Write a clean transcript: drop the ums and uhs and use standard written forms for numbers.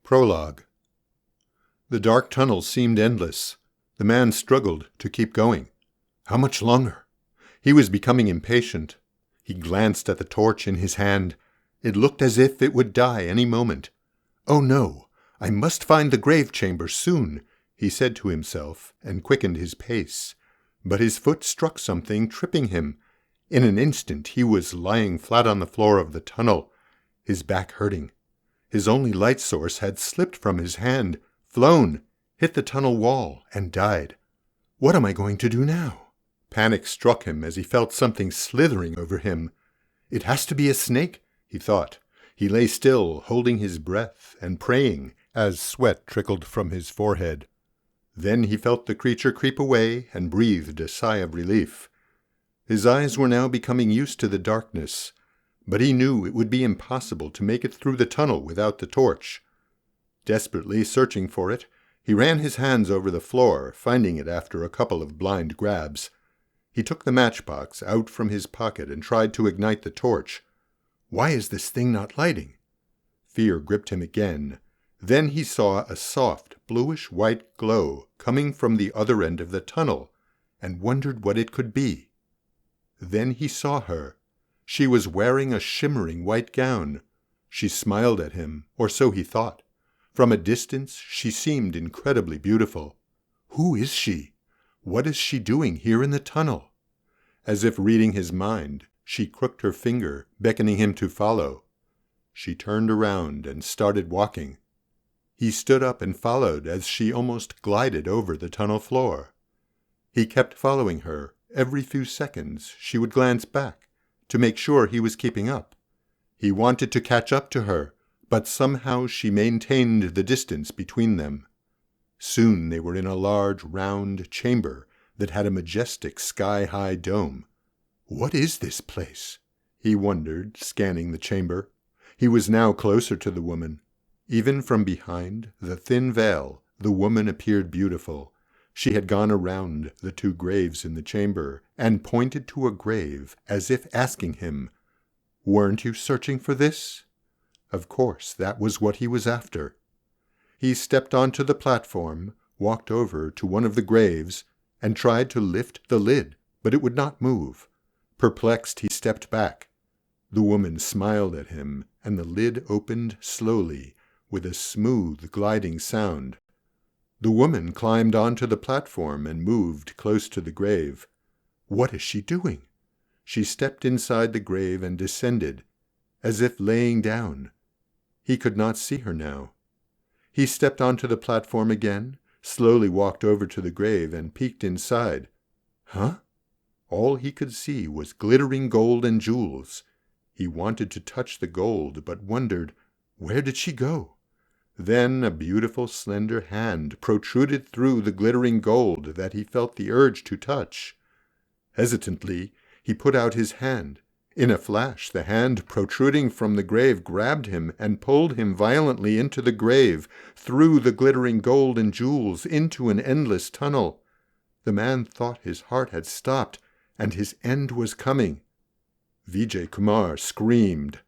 Prologue. The dark tunnel seemed endless. The man struggled to keep going. How much longer? He was becoming impatient. He glanced at the torch in his hand. It looked as if it would die any moment. "Oh no, I must find the grave chamber soon," he said to himself, and quickened his pace. But his foot struck something, tripping him. In an instant he was lying flat on the floor of the tunnel, his back hurting. His only light source had slipped from his hand, flown, hit the tunnel wall, and died. What am I going to do now? Panic struck him as he felt something slithering over him. It has to be a snake, he thought. He lay still, holding his breath and praying as sweat trickled from his forehead. Then he felt the creature creep away and breathed a sigh of relief. His eyes were now becoming used to the darkness, but he knew it would be impossible to make it through the tunnel without the torch. Desperately searching for it, he ran his hands over the floor, finding it after a couple of blind grabs. He took the matchbox out from his pocket and tried to ignite the torch. Why is this thing not lighting? Fear gripped him again. Then he saw a soft, bluish-white glow coming from the other end of the tunnel, and wondered what it could be. Then he saw her. She was wearing a shimmering white gown. She smiled at him, or so he thought. From a distance she seemed incredibly beautiful. Who is she? What is she doing here in the tunnel? As if reading his mind, she crooked her finger, beckoning him to follow. She turned around and started walking. He stood up and followed as she almost glided over the tunnel floor. He kept following her. Every few seconds she would glance back to make sure he was keeping up. He wanted to catch up to her, but somehow she maintained the distance between them. Soon they were in a large, round chamber that had a majestic sky-high dome. What is this place? He wondered, scanning the chamber. He was now closer to the woman. Even from behind the thin veil, the woman appeared beautiful. She had gone around the two graves in the chamber and pointed to a grave as if asking him, "Weren't you searching for this?" Of course, that was what he was after. He stepped onto the platform, walked over to one of the graves, and tried to lift the lid, but it would not move. Perplexed, he stepped back. The woman smiled at him, and the lid opened slowly, with a smooth, gliding sound. The woman climbed onto the platform and moved close to the grave. What is she doing? She stepped inside the grave and descended, as if laying down. He could not see her now. He stepped onto the platform again, slowly walked over to the grave and peeked inside. Huh? All he could see was glittering gold and jewels. He wanted to touch the gold, but wondered, where did she go? Then a beautiful slender hand protruded through the glittering gold that he felt the urge to touch. Hesitantly, he put out his hand. In a flash, the hand protruding from the grave grabbed him and pulled him violently into the grave, through the glittering gold and jewels, into an endless tunnel. The man thought his heart had stopped, and his end was coming. Vijay Kumar screamed.